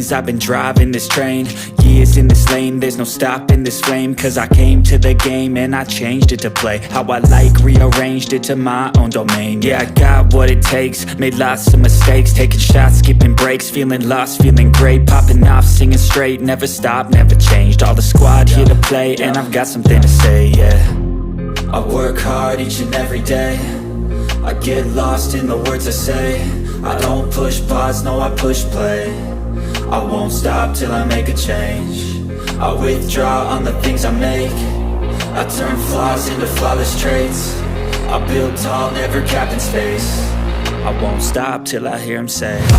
chains. I've been driving this train, years in this lane, there's no stopping this flame. Cause I came to the game and I changed it to play how I like, rearranged it to my own domain. Yeah, I got what it takes, made lots of mistakes, taking shots, skipping breaks, feeling lost, feeling great, popping off, singing straight, never stopped, never changed. All the squad here to play, and I've got something to say, yeah. I work hard each and every day, I get lost in the words I say. I don't push pause, no, I push play. I won't stop till I make a change. I withdraw on the things I make. I turn flaws into flawless traits. I build tall, never capped in space. I won't stop till I hear him say, oh,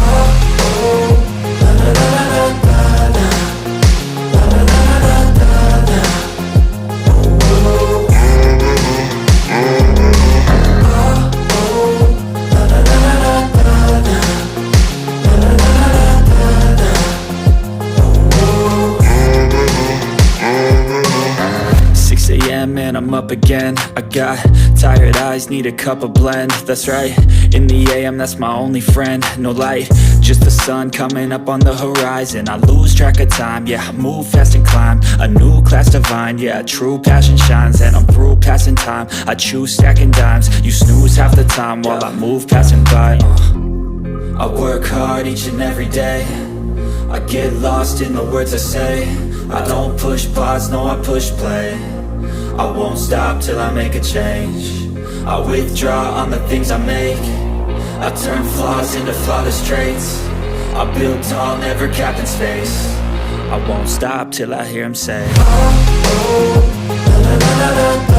oh, la la la la la la, la la la la la la, oh, oh, la la la la la la, la la la la la la, oh, 6 a.m. and I'm up again. I got tired eyes, need a cup of blend. That's right, in the AM, that's my only friend. No light, just the sun coming up on the horizon. I lose track of time, yeah, I move fast and climb a new class divine, yeah, true passion shines. And I'm through passing time, I choose stacking dimes. You snooze half the time while I move passing by. I work hard each and every day, I get lost in the words I say. I don't push pause, no, I push play. I won't stop till I make a change. I withdraw on the things I make. I turn flaws into flawless traits. I build tall, never capped in space. I won't stop till I hear him say, oh, oh, la la la la la.